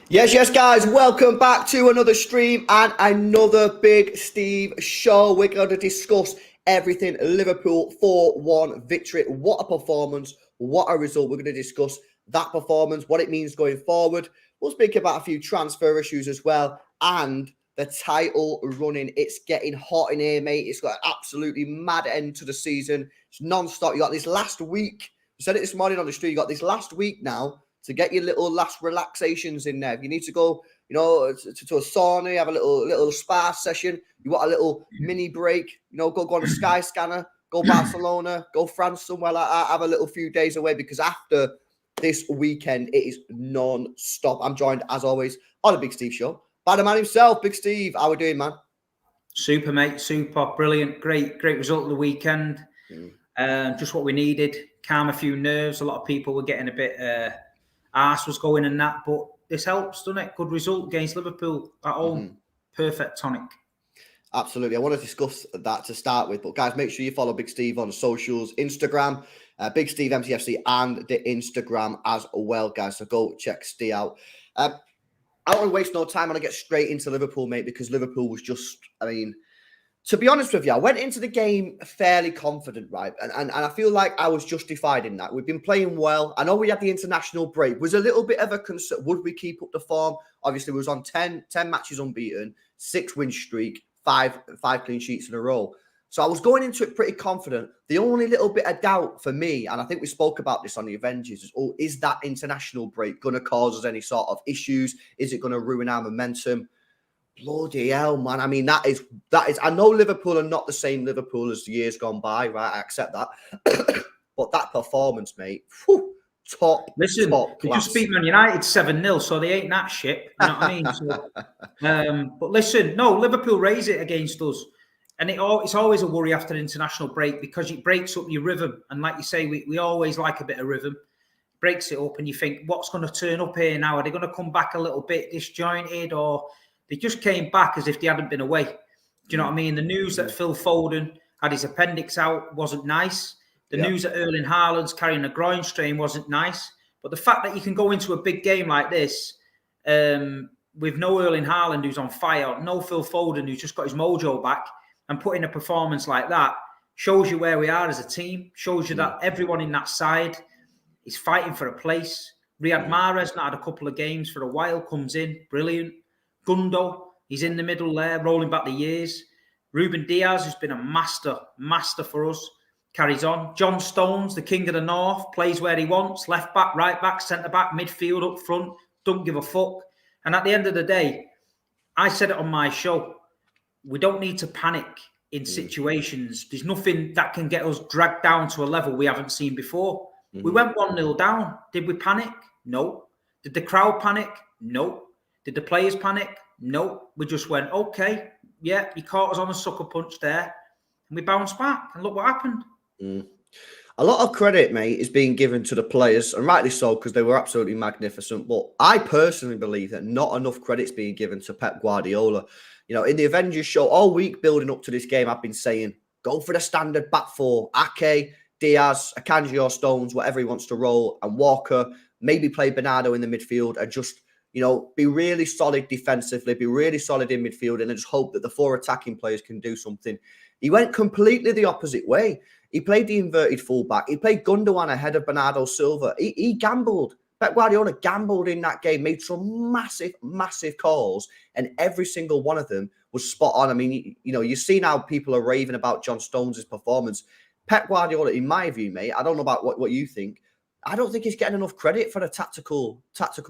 Yes, guys, welcome back to another stream and another Big Steve show. We're going to discuss everything Liverpool 4-1 victory. What a performance, what a result. We're going to discuss that performance, what it means going forward. We'll speak about a few transfer issues as well and the title running. It's getting hot in here, mate. It's got an absolutely mad end to the season. It's non-stop. You got this last week. I said it this morning on the street. You got this last week now to get your little last relaxations in there. If you need to go, to a sauna, you have a little spa session, you want a little mini break, go on a Sky Scanner, go Barcelona, go France, somewhere like that, have a little few days away, because after this weekend, it is non-stop. I'm joined, as always, on the Big Steve Show by the man himself, Big Steve. How are we doing, man? Super, mate. Super. Brilliant. Great result of the weekend. Just what we needed. Calm a few nerves. A lot of people were getting a bit... arse was going and that, but this helps, doesn't it? Good result against Liverpool at home. Perfect tonic. Absolutely. I want to discuss that to start with, but guys, make sure you follow Big Steve on socials, Instagram, Big Steve MTFC, and the Instagram as well, guys. So go check Steve out. I don't want to waste no time. I want to get straight into Liverpool, mate, because Liverpool was just, to be honest with you, I went into the game fairly confident, right? And I feel like I was justified in that. We've been playing well. I know we had the international break. Was a little bit of a concern. Would we keep up the form? Obviously, we was on 10 matches unbeaten, 6-win streak, five clean sheets in a row. So I was going into it pretty confident. The only little bit of doubt for me, and I think we spoke about this on the Avengers, is that international break going to cause us any sort of issues? Is it going to ruin our momentum? Bloody hell, man. I mean, that is. I know Liverpool are not the same Liverpool as the years gone by, right? I accept that. But that performance, mate, whew, top They class. just beat Man United 7-0, so they ain't that shit. You know what I mean? So, but listen, no, Liverpool raise it against us. And it's always a worry after an international break because it breaks up your rhythm. And like you say, we always like a bit of rhythm. Breaks it up and you think, what's going to turn up here now? Are they going to come back a little bit disjointed, or they just came back as if they hadn't been away? Do you know what I mean? The news that Phil Foden had his appendix out wasn't nice. The news that Erling Haaland's carrying a groin strain wasn't nice. But the fact that you can go into a big game like this with no Erling Haaland who's on fire, no Phil Foden who's just got his mojo back, and put in a performance like that shows you where we are as a team, shows you that everyone in that side is fighting for a place. Riyad Mahrez, not had a couple of games for a while, comes in, brilliant. Gundo, he's in the middle there, rolling back the years. Ruben Diaz, who's been a master for us, carries on. John Stones, the king of the north, plays where he wants, left back, right back, centre back, midfield, up front, don't give a fuck. And at the end of the day, I said it on my show, we don't need to panic in situations. There's nothing that can get us dragged down to a level we haven't seen before. We went 1-0 down. Did we panic? No. Did the crowd panic? No. Did the players panic? No. We just went, okay, yeah, you caught us on a sucker punch there. And we bounced back. And look what happened. A lot of credit, mate, is being given to the players, and rightly so, because they were absolutely magnificent. But I personally believe that not enough credit's being given to Pep Guardiola. You know, in the Avengers show, all week building up to this game, I've been saying, go for the standard back four. Ake, Diaz, Akanji or Stones, whatever he wants to roll, and Walker, maybe play Bernardo in the midfield and just, you know, be really solid defensively, be really solid in midfield, and then just hope that the four attacking players can do something. He went completely the opposite way. He played the inverted fullback. He played Gundogan ahead of Bernardo Silva. He gambled. Pep Guardiola gambled in that game, made some massive calls, and every single one of them was spot on. I mean, you know, you see now people are raving about John Stones' performance. Pep Guardiola, in my view, mate, I don't know about what you think. I don't think he's getting enough credit for the tactical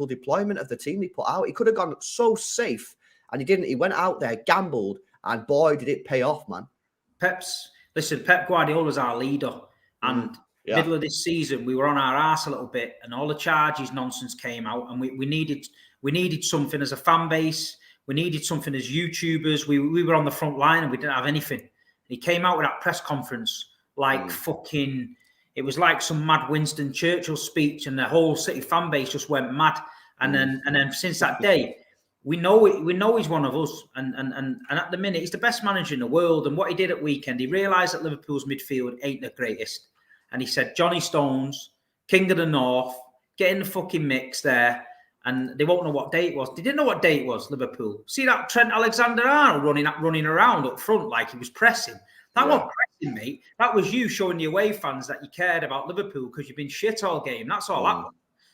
deployment of the team he put out. He could have gone so safe, and he didn't. He went out there, gambled, and boy, did it pay off, man. Pep Guardiola's our leader. And middle of this season, we were on our arse a little bit, and all the charges nonsense came out, and we needed something as a fan base. We needed something as YouTubers. We were on the front line, and we didn't have anything. He came out with that press conference like fucking... It was like some mad Winston Churchill speech, and the whole City fan base just went mad. And then since that day, we know he's one of us. And at the minute, he's the best manager in the world. And what he did at weekend, he realised that Liverpool's midfield ain't the greatest. And he said, Johnny Stones, King of the North, get in the fucking mix there. And they won't know what day it was. They didn't know what day it was, Liverpool. See that Trent Alexander-Arnold running around up front like he was pressing. That wasn't pressing, mate. That was you showing the away fans that you cared about Liverpool because you've been shit all game. That's all that was.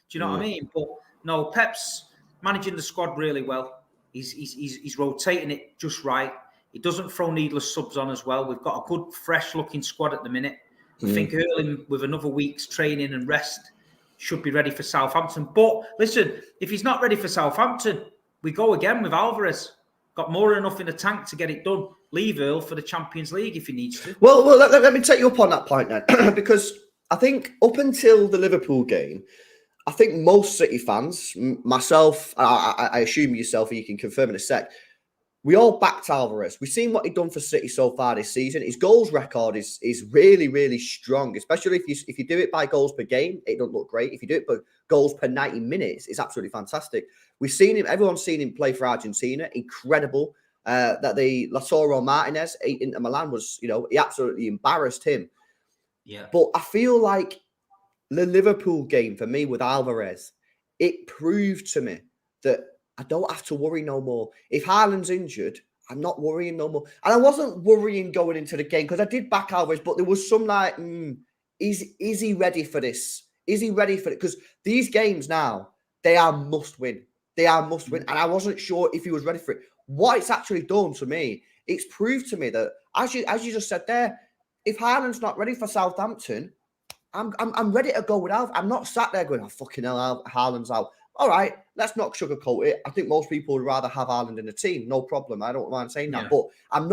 Do you know what I mean? But no, Pep's managing the squad really well. He's rotating it just right. He doesn't throw needless subs on as well. We've got a good, fresh-looking squad at the minute. I think Erling, with another week's training and rest, should be ready for Southampton. But listen, if he's not ready for Southampton, we go again with Alvarez. Got more than enough in the tank to get it done. Leave Earl for the Champions League if he needs to. Well, let me take you up on that point then, because I think up until the Liverpool game, I think most City fans, myself, I assume yourself, and you can confirm in a sec, we all backed Alvarez. We've seen what he's done for City so far this season. His goals record is really, really strong, especially if you do it by goals per game, it doesn't look great. If you do it by goals per 90 minutes, it's absolutely fantastic. We've seen him, everyone's seen him play for Argentina. Incredible. That the Lautaro Martinez Inter Milan was, you know, he absolutely embarrassed him. Yeah. But I feel like the Liverpool game for me with Alvarez, it proved to me that I don't have to worry no more. If Haaland's injured, I'm not worrying no more. And I wasn't worrying going into the game because I did back Alvarez, but there was some like, is he ready for this? Is he ready for it? Because these games now, they are must win. They are must win. And I wasn't sure if he was ready for it. What it's actually done to me, it's proved to me that, as you just said there, if Haaland's not ready for Southampton, I'm ready to go with Alvarez. I'm not sat there going, oh, fucking hell, Haaland's out. All right, let's not sugarcoat it. I think most people would rather have Haaland in the team. No problem. I don't mind saying that. Yeah. But I'm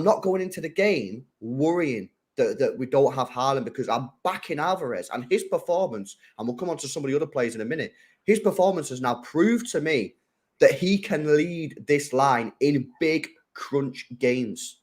not going into the game worrying that we don't have Haaland, because I'm backing Alvarez and his performance, and we'll come on to some of the other players in a minute. His performance has now proved to me that he can lead this line in big crunch games.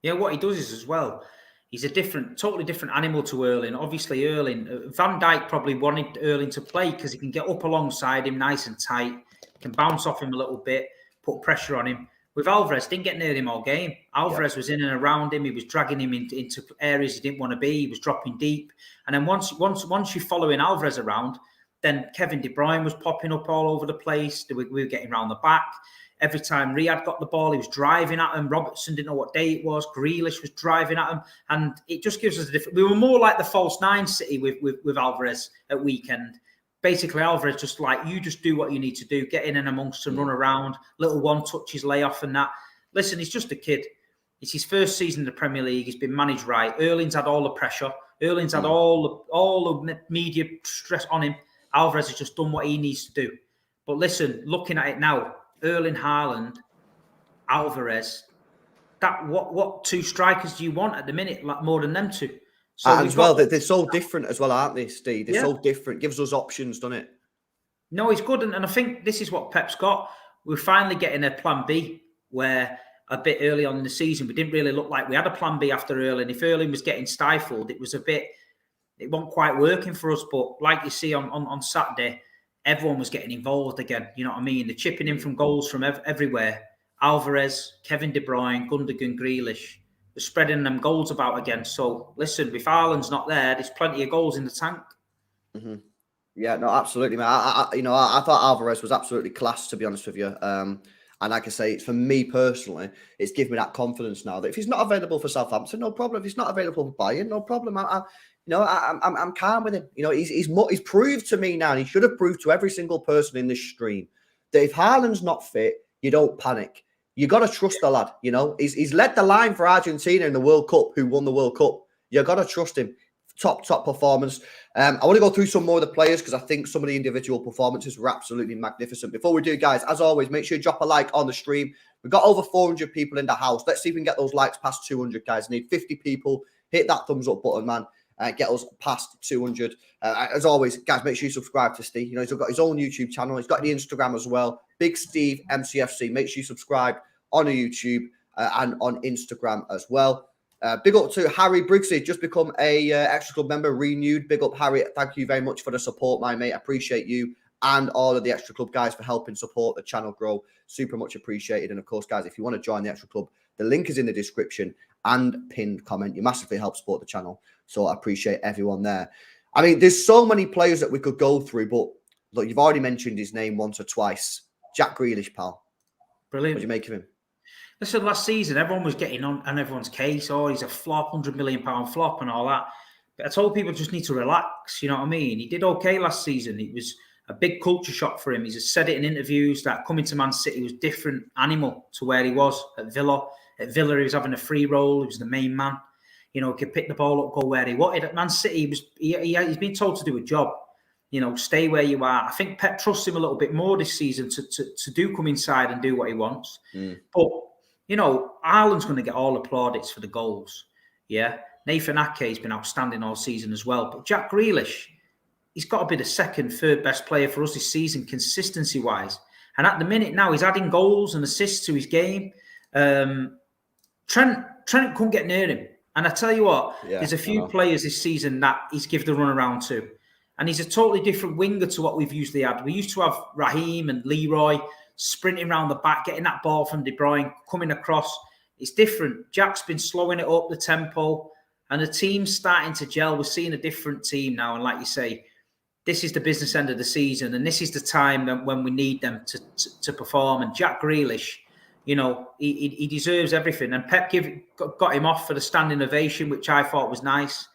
Yeah, what he does is as well, he's a totally different animal to Erling. Obviously, Van Dijk probably wanted Erling to play because he can get up alongside him nice and tight, can bounce off him a little bit, put pressure on him. With Alvarez, didn't get near him all game. Alvarez was in and around him. He was dragging him into areas he didn't want to be. He was dropping deep. And then once you're following Alvarez around, then Kevin De Bruyne was popping up all over the place. We were getting around the back. Every time Riyad got the ball, he was driving at him. Robertson didn't know what day it was. Grealish was driving at him. And it just gives us a different... We were more like the false nine City with Alvarez at weekend. Basically, Alvarez just like, you just do what you need to do. Get in and amongst them, run around, little one-touches, lay off and that. Listen, he's just a kid. It's his first season in the Premier League. He's been managed right. Erling's had all the pressure. Erling's had all the media stress on him. Alvarez has just done what he needs to do. But listen, looking at it now, Erling Haaland, Alvarez, what two strikers do you want at the minute, like more than them two? So as well, they're so different as well, aren't they, Steve? They're so different. Gives us options, doesn't it? No, he's good. And I think this is what Pep's got. We're finally getting a plan B, where a bit early on in the season, we didn't really look like we had a plan B after Erling. If Erling was getting stifled, it wasn't quite working for us. But like you see on Saturday, everyone was getting involved again. You know what I mean? They're chipping in from goals from everywhere. Alvarez, Kevin De Bruyne, Gundogan, Grealish. They're spreading them goals about again. So, listen, if Haaland's not there, there's plenty of goals in the tank. Mm-hmm. Yeah, no, absolutely, man. I thought Alvarez was absolutely class, to be honest with you. And like I say, for me personally, it's given me that confidence now that if he's not available for Southampton, no problem. If he's not available for Bayern, no problem. I'm calm with him. You know, he's proved to me now, and he should have proved to every single person in this stream, that if Haaland's not fit, you don't panic. You got to trust the lad. You know, he's led the line for Argentina in the World Cup, who won the World Cup. You got to trust him. Top performance. I want to go through some more of the players because I think some of the individual performances were absolutely magnificent. Before we do, guys, as always, make sure you drop a like on the stream. We've got over 400 people in the house. Let's see if we can get those likes past 200, guys. I need 50 people. Hit that thumbs up button, man. Get us past 200. As always, guys, make sure you subscribe to Steve. You know, he's got his own YouTube channel. He's got the Instagram as well. Big Steve MCFC. Make sure you subscribe on YouTube and on Instagram as well. Big up to Harry Briggsy, just become a Xtra Club member, renewed. Big up, Harry. Thank you very much for the support, my mate. I appreciate you and all of the Xtra Club guys for helping support the channel grow. Super much appreciated. And of course, guys, if you want to join the Xtra Club, the link is in the description and pinned comment. You massively help support the channel. So I appreciate everyone there. I mean, there's so many players that we could go through, but look, you've already mentioned his name once or twice. Jack Grealish, pal. Brilliant. What do you make of him? Listen, last season, everyone was getting on everyone's case. Oh, he's a flop, £100 million flop and all that. But I told people just need to relax. You know what I mean? He did okay last season. It was a big culture shock for him. He's said it in interviews that coming to Man City was different animal to where he was at Villa. At Villa, he was having a free role. He was the main man. You know, he could pick the ball up, go where he wanted. At Man City, he's been told to do a job. You know, stay where you are. I think Pep trusts him a little bit more this season to do come inside and do what he wants. But, you know, Haaland's going to get all the plaudits for the goals. Yeah. Nathan Ake's been outstanding all season as well. But Jack Grealish, he's got to be the second, third best player for us this season, consistency-wise. And at the minute now, he's adding goals and assists to his game. Trent couldn't get near him. And I tell you what, there's a few players this season that he's given the run around to. And he's a totally different winger to what we've usually had. We used to have Raheem and Leroy sprinting around the back, getting that ball from De Bruyne, coming across. It's different. Jack's been slowing it up, the tempo, and the team's starting to gel. We're seeing a different team now. And like you say, this is the business end of the season, and this is the time when we need them to perform. And Jack Grealish, you know, he deserves everything. And Pep got him off for the standing ovation, which I thought was nice.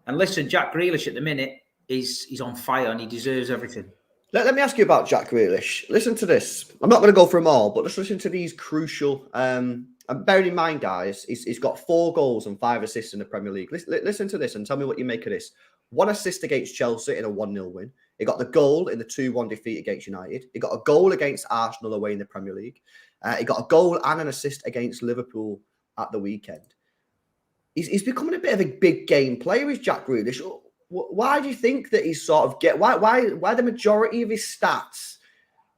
And listen, Jack Grealish at the minute, he's on fire and he deserves everything. Let me ask you about Jack Grealish. Listen to this. I'm not going to go through them all, but let's listen to these crucial. And bearing in mind, guys, he's got 4 goals and 5 assists in the Premier League. Listen to this and tell me what you make of this. 1 assist against Chelsea in a 1-0 win. He got the goal in the 2-1 defeat against United. He got a goal against Arsenal away in the Premier League. He got a goal and an assist against Liverpool at the weekend. He's becoming a bit of a big game player, is Jack Grealish. Why do you think that he's sort of why the majority of his stats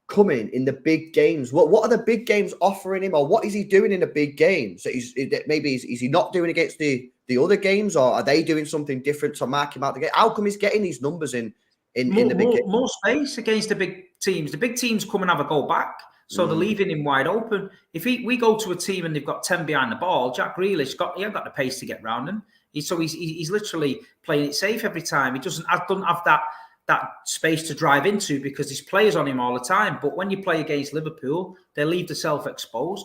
coming in the big games? What are the big games offering him, or what is he doing in the big games? Is he not doing against the other games, or are they doing something different to mark him out the game? How come he's getting these numbers in the big games? More space against the big teams. The big teams come and have a go back. So they're leaving him wide open. If we go to a team and they've got 10 behind the ball, Jack Grealish he hasn't got the pace to get round them. He's literally playing it safe every time. He doesn't have that space to drive into because there's players on him all the time. But when you play against Liverpool, they leave themselves exposed.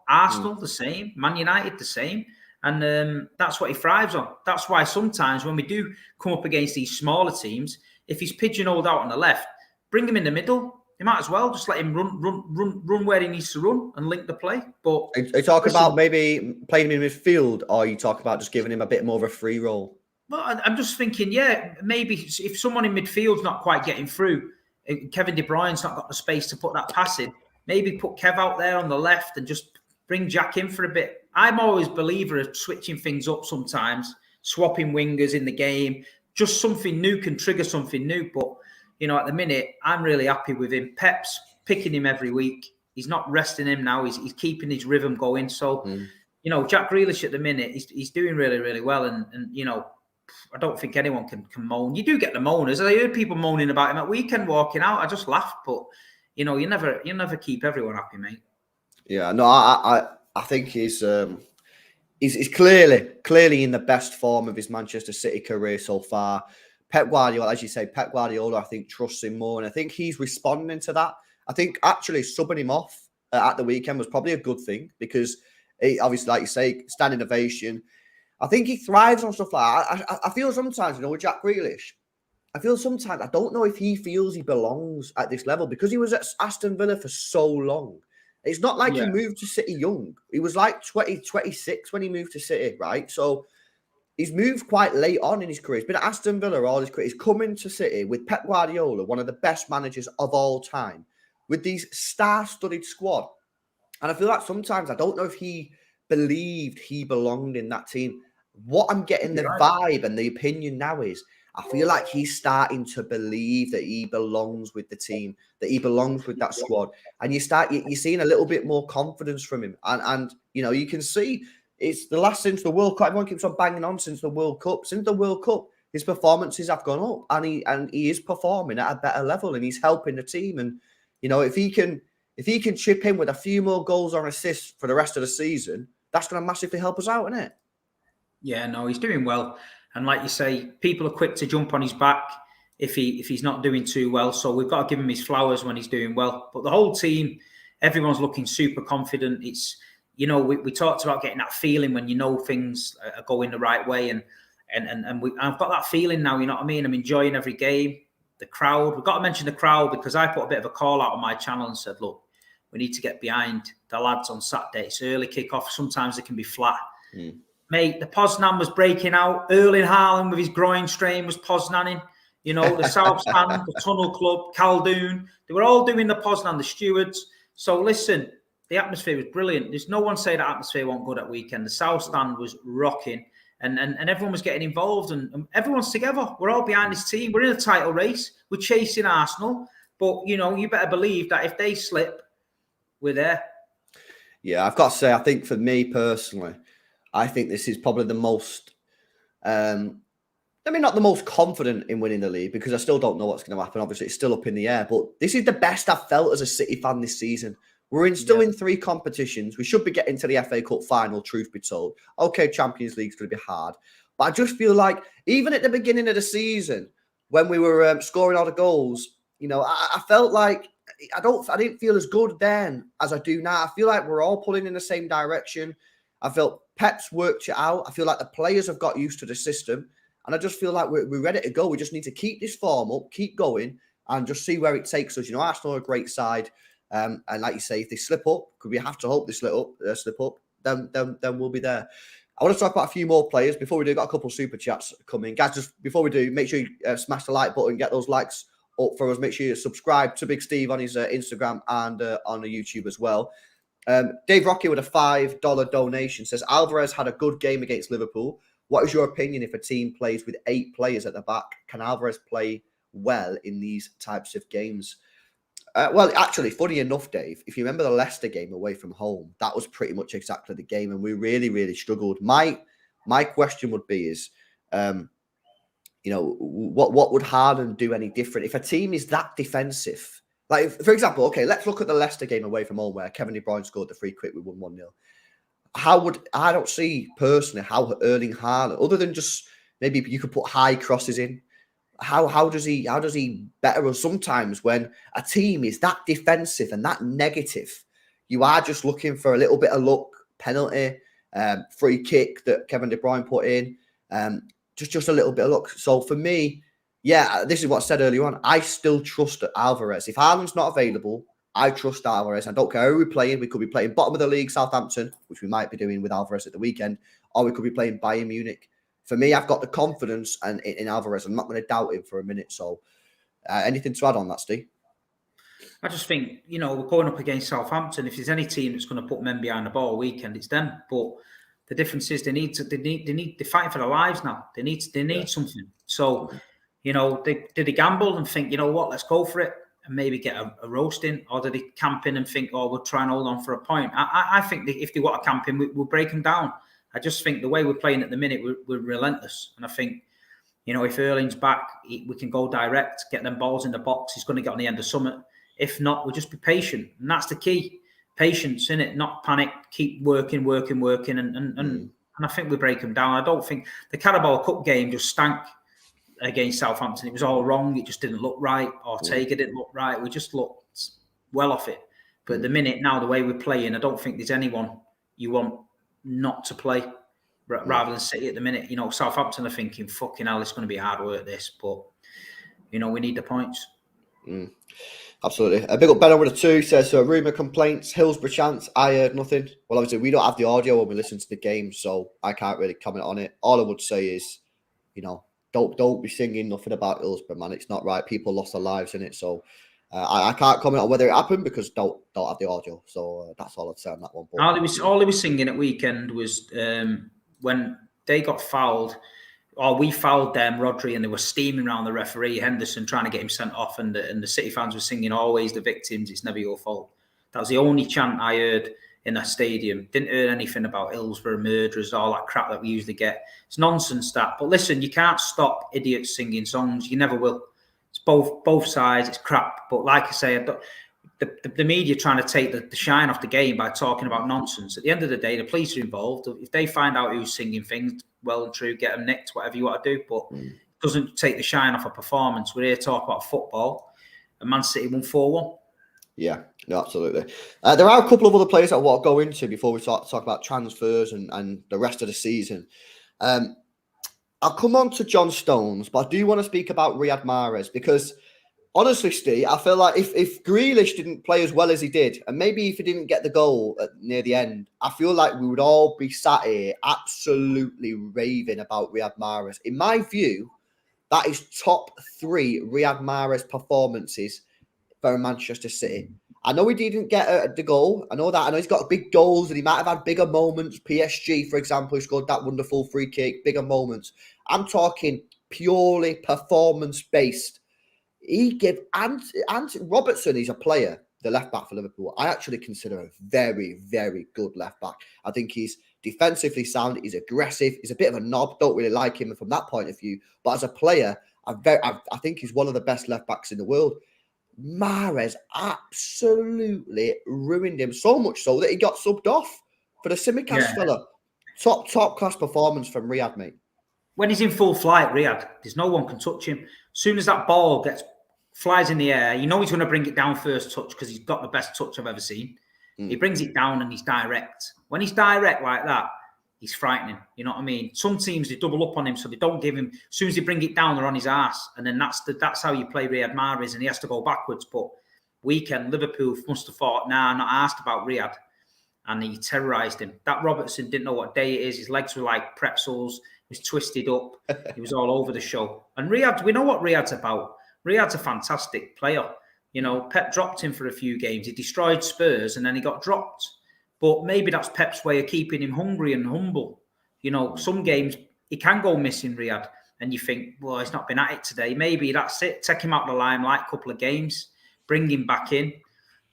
Arsenal the same, Man United the same. And that's what he thrives on. That's why sometimes when we do come up against these smaller teams, if he's pigeonholed out on the left, bring him in the middle. You might as well just let him run where he needs to run and link the play. But are you talking about maybe playing him in midfield, or are you talking about just giving him a bit more of a free role? Well, I'm just thinking, maybe if someone in midfield's not quite getting through, Kevin De Bruyne's not got the space to put that pass in, maybe put Kev out there on the left and just bring Jack in for a bit. I'm always a believer of switching things up sometimes, swapping wingers in the game. Just something new can trigger something new. But, at the minute, I'm really happy with him. Pep's picking him every week. He's not resting him now. He's keeping his rhythm going. So, Jack Grealish at the minute, he's doing really, really well. And I don't think anyone can moan. You do get the moaners. I heard people moaning about him at weekend walking out. I just laughed. But, you never keep everyone happy, mate. Yeah, no, I think he's clearly in the best form of his Manchester City career so far. Pep Guardiola, as you say, I think trusts him more, and I think he's responding to that. I think actually subbing him off at the weekend was probably a good thing because he, obviously, like you say, standing ovation. I think he thrives on stuff like that. I feel sometimes, with Jack Grealish, I don't know if he feels he belongs at this level because he was at Aston Villa for so long. It's not like he moved to City young. He was like 26 when he moved to City, right? So he's moved quite late on in his career. He's been at Aston Villa all his career. He's coming to City with Pep Guardiola, one of the best managers of all time, with these star-studded squad. And I feel like sometimes I don't know if he believed he belonged in that team. What I'm getting the vibe and the opinion now is I feel like he's starting to believe that he belongs with the team, that he belongs with that squad. And you're seeing a little bit more confidence from him. And you can see it's the last since the World Cup. Everyone keeps on banging on since the World Cup. Since the World Cup, his performances have gone up and he is performing at a better level and he's helping the team. And, if he can chip in with a few more goals or assists for the rest of the season, that's going to massively help us out, isn't it? Yeah, no, he's doing well. And like you say, people are quick to jump on his back if he's not doing too well. So we've got to give him his flowers when he's doing well. But the whole team, everyone's looking super confident. It's, we talked about getting that feeling when things are going the right way. And I've got that feeling now, you know what I mean? I'm enjoying every game. The crowd, we've got to mention the crowd because I put a bit of a call out on my channel and said, look, we need to get behind the lads on Saturday. It's early kickoff. Sometimes it can be flat. Mate, the Poznan was breaking out. Erling Haaland with his groin strain was Poznaning. The South Stand, the Tunnel Club, Khaldoon. They were all doing the Poznan, the stewards. So listen, the atmosphere was brilliant. There's no one say the atmosphere wasn't good at weekend. The South Stand was rocking and everyone was getting involved and everyone's together. We're all behind this team. We're in a title race. We're chasing Arsenal. But, you better believe that if they slip, we're there. Yeah, I've got to say, I think for me personally, I think this is probably the most, not the most confident in winning the league because I still don't know what's going to happen. Obviously, it's still up in the air, but this is the best I've felt as a City fan this season. We're still in 3 competitions. We should be getting to the FA Cup final, truth be told. Okay, Champions League's going to be hard. But I just feel like even at the beginning of the season, when we were scoring all the goals, I felt like I didn't feel as good then as I do now. I feel like we're all pulling in the same direction. I felt Pep's worked it out. I feel like the players have got used to the system. And I just feel like we're ready to go. We just need to keep this form up, keep going, and just see where it takes us. Arsenal are a great side. And like you say, if they slip up, because we have to hope they slip up, then we'll be there. I want to talk about a few more players. Before we do, got a couple of super chats coming. Guys, just before we do, make sure you smash the like button, get those likes up for us. Make sure you subscribe to Big Steve on his Instagram and on the YouTube as well. Dave Rocky with a $5 donation says, Alvarez had a good game against Liverpool. What is your opinion if a team plays with 8 players at the back? Can Alvarez play well in these types of games? Well, actually, funny enough, Dave, if you remember the Leicester game away from home, that was pretty much exactly the game, and we really, really struggled. My question would be is, what would Haaland do any different if a team is that defensive? Like, for example, okay, let's look at the Leicester game away from home where Kevin De Bruyne scored the free kick, we won 1-0. I don't see personally how Erling Haaland, other than just maybe you could put high crosses in. How does he better us sometimes when a team is that defensive and that negative? You are just looking for a little bit of luck, penalty, free kick that Kevin De Bruyne put in, just a little bit of luck. So for me, yeah, this is what I said earlier on. I still trust Alvarez. If Haaland's not available, I trust Alvarez. I don't care who we're playing. We could be playing bottom of the league, Southampton, which we might be doing with Alvarez at the weekend, or we could be playing Bayern Munich. For me, I've got the confidence in Alvarez. I'm not going to doubt him for a minute. So, anything to add on that, Steve? I just think, we're going up against Southampton. If there's any team that's going to put men behind the ball all weekend, it's them. But the difference is they're fighting for their lives now. They need something. So, did they gamble and think, let's go for it and maybe get a roasting, or did they camp in and think, we'll try and hold on for a point? I think that if they want to camp in, we'll break them down. I just think the way we're playing at the minute, we're relentless. And I think, if Erling's back, we can go direct, get them balls in the box. He's going to get on the end of summit. If not, we'll just be patient. And that's the key. Patience, innit? Not panic. Keep working. And I think we break them down. I don't think the Carabao Cup game just stank against Southampton. It was all wrong. It just didn't look right. Ortega didn't look right. We just looked well off it. But at the minute now, the way we're playing, I don't think there's anyone you want not to play rather than City at the minute. Southampton are thinking, fucking hell, it's going to be hard work, this. But, we need the points. Absolutely. A big up Ben with a 2 says, so rumour complaints, Hillsborough chants, I heard nothing. Well, obviously, we don't have the audio when we listen to the game, so I can't really comment on it. All I would say is, don't be singing nothing about Hillsborough, man. It's not right. People lost their lives in it, so I can't comment on whether it happened because don't have the audio. So that's all I'd say on that one. All he was singing at weekend was when they got fouled, or we fouled them, Rodri, and they were steaming around the referee, Henderson, trying to get him sent off, and the City fans were singing, always the victims, it's never your fault. That was the only chant I heard in that stadium. Didn't hear anything about Hillsborough murderers, all that crap that we usually get. It's nonsense, that. But listen, you can't stop idiots singing songs. You never will. It's both sides. It's crap. But like I say, the media trying to take the shine off the game by talking about nonsense. At the end of the day, the police are involved. If they find out who's singing things, well and true, get them nicked, whatever you want to do. But it doesn't take the shine off a performance. We're here to talk about football. And Man City won 4-1. Yeah, no, absolutely. There are a couple of other players that I want to go into before we talk about transfers and the rest of the season. I'll come on to John Stones, but I do want to speak about Riyad Mahrez because honestly, Steve, I feel like if Grealish didn't play as well as he did, and maybe if he didn't get the goal near the end, I feel like we would all be sat here absolutely raving about Riyad Mahrez. In my view, that is top 3 Riyad Mahrez performances for Manchester City. I know he didn't get the goal. I know that. I know he's got big goals and he might have had bigger moments. PSG, for example, he scored that wonderful free kick, bigger moments. I'm talking purely performance-based. He gave and Robertson, he's a player, the left back for Liverpool. I actually consider a very, very good left back. I think he's defensively sound. He's aggressive. He's a bit of a knob. Don't really like him from that point of view. But as a player, I think he's one of the best left backs in the world. Mahrez absolutely ruined him, so much so that he got subbed off for the Simicast fella. Top class performance from Riyad, mate. When he's in full flight, Riyad, there's no one can touch him. As soon as that ball flies in the air, you know he's going to bring it down first touch because he's got the best touch I've ever seen. He brings it down and he's direct. When he's direct like that, he's frightening. You know what I mean? Some teams, they double up on him, so they don't give him. As soon as they bring it down, they're on his ass. And then that's how you play Riyad Mahrez, and he has to go backwards. But weekend, Liverpool must have thought, nah, I'm not asked about Riyad. and he terrorised him. That Robertson didn't know what day it is. His legs were like pretzels. He was twisted up. He was all over the show. And Riyad, we know what Riyad's about. Riyad's a fantastic player. You know, Pep dropped him for a few games. He destroyed Spurs and then he got dropped. But maybe that's Pep's way of keeping him hungry and humble. You know, some games he can go missing, Riyad. And you think, well, he's not been at it today. Maybe that's it. Take him out of the limelight a couple of games. Bring him back in.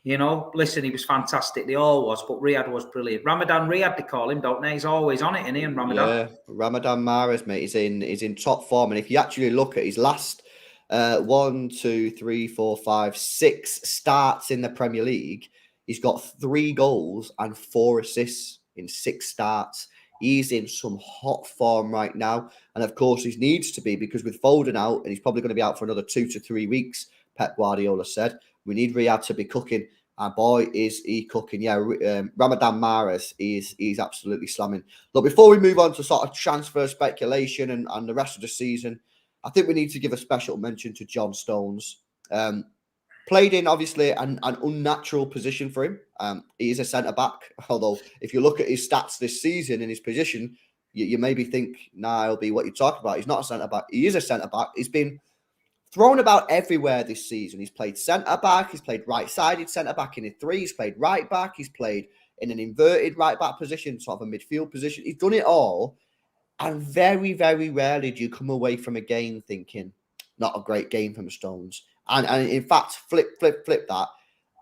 You know, listen, he was fantastic. They all was, but Riyad was brilliant. Ramadan Riyad, they call him, don't they? He's always on it, isn't he? And Ramadan. Yeah, Ramadan Mahrez, mate, is in top form. And if you actually look at his last 6 starts in the Premier League, he's got 3 goals and 4 assists in 6 starts. He's in some hot form right now. And of course, he needs to be, because with Foden out, and he's probably going to be out for another 2 to 3 weeks, Pep Guardiola said, we need Riyad to be cooking. And boy, is he cooking. Yeah, Ramadan Mahrez is absolutely slamming. Look, before we move on to sort of transfer speculation and the rest of the season, I think we need to give a special mention to John Stones. Played in, obviously, an unnatural position for him. He is a centre-back, although if you look at his stats this season in his position, you maybe think, nah, he'll be what you talk about. He's not a centre-back. He is a centre-back. He's been thrown about everywhere this season. He's played centre-back. He's played right-sided centre-back in a 3. He's played right-back. He's played in an inverted right-back position, sort of a midfield position. He's done it all. And very, very rarely do you come away from a game thinking, not a great game from Stones. And in fact, flip that.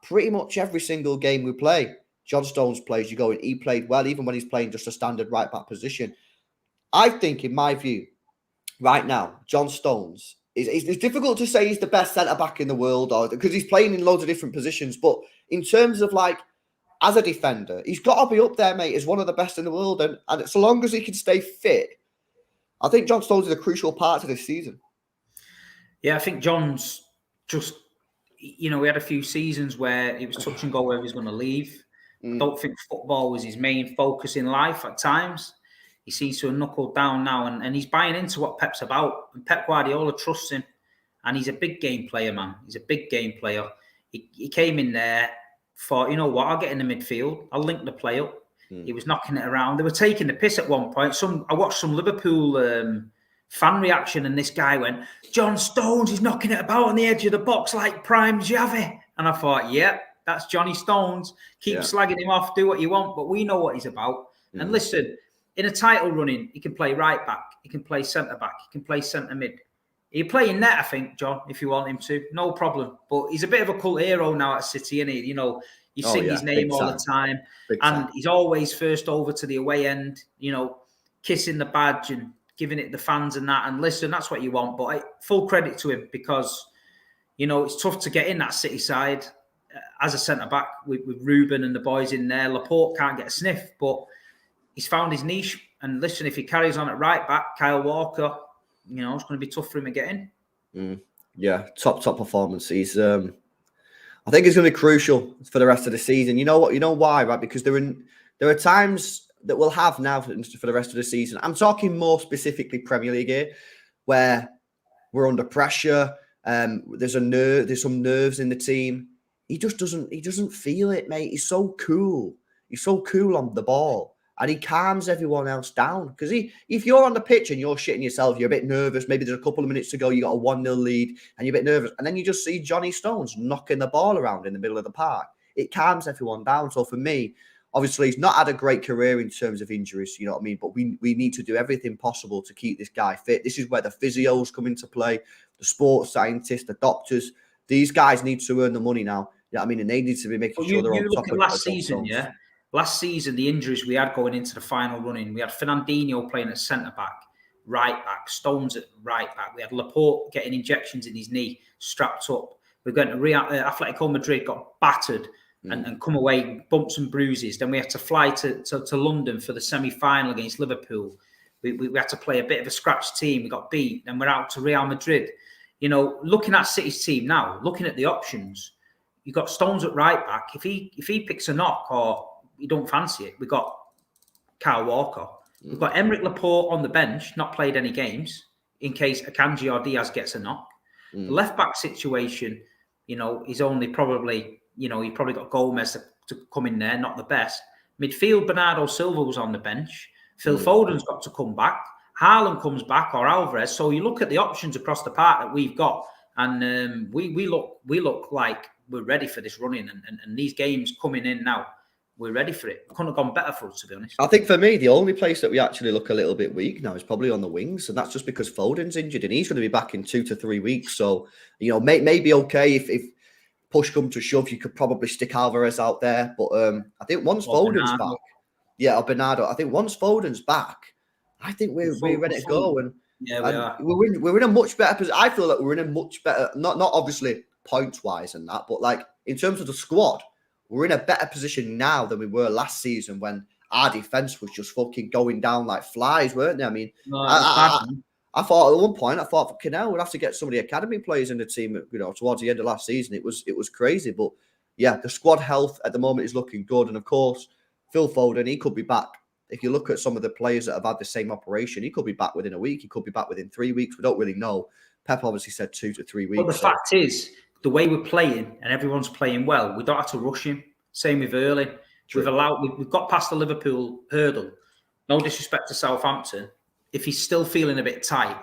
Pretty much every single game we play, John Stones plays, you go, and he played well, even when he's playing just a standard right-back position. I think, in my view, right now, John Stones, it's difficult to say he's the best centre-back in the world, or because he's playing in loads of different positions. But in terms of, like, as a defender, he's got to be up there, mate, as one of the best in the world. And so long as he can stay fit, I think John Stones is a crucial part of this season. Yeah, I think John's just, you know, we had a few seasons where it was touch and go whether he's going to leave. I don't think football was his main focus in life at times. He seems to have knuckled down now, and he's buying into what Pep's about. And Pep Guardiola trusts him, and he's a big game player, man. He's a big game player. He came in there for, you know what, I'll get in the midfield. I'll link the play up. He was knocking it around. They were taking the piss at one point. I watched some Liverpool fan reaction, and this guy went, John Stones is knocking it about on the edge of the box like prime Xavi. And I thought, yeah, that's Johnny Stones. Keep slagging him off, do what you want, but we know what he's about. And listen, in a title running, he can play right back, he can play centre back, he can play centre mid. He'll play in net, I think, John, if you want him to. No problem. But he's a bit of a cult hero now at City, isn't he? You know, you sing his name all the time. And he's always first over to the away end, you know, kissing the badge and giving it the fans and that. And listen, that's what you want. But full credit to him, because, you know, it's tough to get in that City side as a centre-back with Ruben and the boys in there. Laporte can't get a sniff, but he's found his niche. And listen, if he carries on at right back, Kyle Walker, you know, it's going to be tough for him to get in. Yeah, top performance. He's, I think it's going to be crucial for the rest of the season. You know what? You know why, right? Because there are times that we'll have now for the rest of the season. I'm talking more specifically Premier League here, where we're under pressure. There's some nerves in the team. He doesn't feel it, mate. He's so cool. He's so cool on the ball. And he calms everyone else down. Because if you're on the pitch and you're shitting yourself, you're a bit nervous. Maybe there's a couple of minutes to go, you got a 1-0 lead, and you're a bit nervous. And then you just see Johnny Stones knocking the ball around in the middle of the park. It calms everyone down. So for me, obviously, he's not had a great career in terms of injuries, you know what I mean? But we need to do everything possible to keep this guy fit. This is where the physios come into play, the sports scientists, the doctors. These guys need to earn the money now. You know what I mean? And they need to be making sure they're on top of it. Last season, yeah? Last season, the injuries we had going into the final run-in, we had Fernandinho playing at centre-back, right-back, Stones at right-back. We had Laporte getting injections in his knee, strapped up. We're going to Atletico Madrid, got battered and come away, bumps and bruises. Then we had to fly to London for the semi-final against Liverpool. We had to play a bit of a scratch team. We got beat. Then we're out to Real Madrid. You know, looking at City's team now, looking at the options, you've got Stones at right-back. If he picks a knock or you don't fancy it, we've got Kyle Walker. We've got Emerick Laporte on the bench, not played any games, in case Akanji or Diaz gets a knock. The left-back situation, you know, is only probably, you know, you've probably got Gomez to come in there, not the best. Midfield, Bernardo Silva was on the bench. Phil Foden's got to come back. Haaland comes back, or Alvarez. So you look at the options across the park that we've got, and we look like we're ready for this running. And these games coming in now, we're ready for it. It couldn't have gone better for us, to be honest. I think for me, the only place that we actually look a little bit weak now is probably on the wings, and that's just because Foden's injured, and he's going to be back in 2 to 3 weeks. So, maybe okay if push come to shove, you could probably stick Alvarez out there. But I think once Foden's back, or Bernardo, I think once Foden's back, I think we're ready to go. And yeah, we are. We're in a much better position. I feel like we're in a much better, not obviously points wise and that, but like in terms of the squad, we're in a better position now than we were last season when our defense was just fucking going down like flies, weren't they? I mean, I thought at one point, fucking hell, we'd have to get some of the academy players in the team, towards the end of last season. It was crazy. But yeah, the squad health at the moment is looking good. And of course, Phil Foden, he could be back. If you look at some of the players that have had the same operation, he could be back within a week. He could be back within 3 weeks. We don't really know. Pep obviously said 2 to 3 weeks. But the fact is, the way we're playing and everyone's playing well, we don't have to rush him. Same with Early. We've got past the Liverpool hurdle. No disrespect to Southampton. If he's still feeling a bit tight,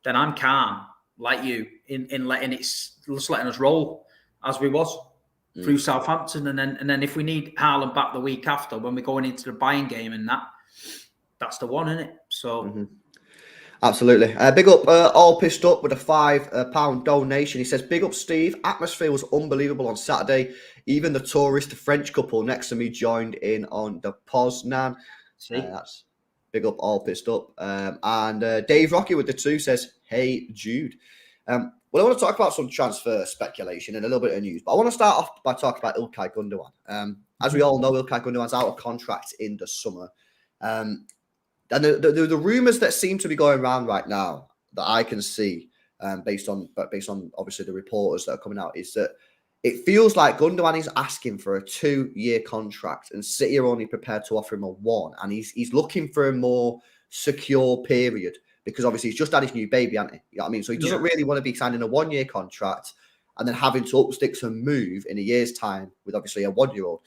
then I'm calm, like you, in letting us roll as we was through Southampton, and then if we need Haaland back the week after when we're going into the Bayern game, and that's the one, isn't it? So. Absolutely. Big up, all pissed up with a £5 donation. He says, big up, Steve. Atmosphere was unbelievable on Saturday. Even the tourist French couple next to me joined in on the Poznan. That's big up, all pissed up. And Dave Rocky with the 2 says, hey, Jude. Well, I want to talk about some transfer speculation and a little bit of news, but I want to start off by talking about İlkay Gundogan. As we all know, İlkay Gundogan's out of contract in the summer. And the rumours that seem to be going around right now that I can see, based on obviously the reporters that are coming out, is that it feels like Gundogan is asking for a 2-year contract, and City are only prepared to offer him a 1, and he's looking for a more secure period because obviously he's just had his new baby, hasn't he? You know what I mean? So he doesn't really want to be signing a 1-year contract and then having to up sticks and move in a year's time with obviously a 1-year-old.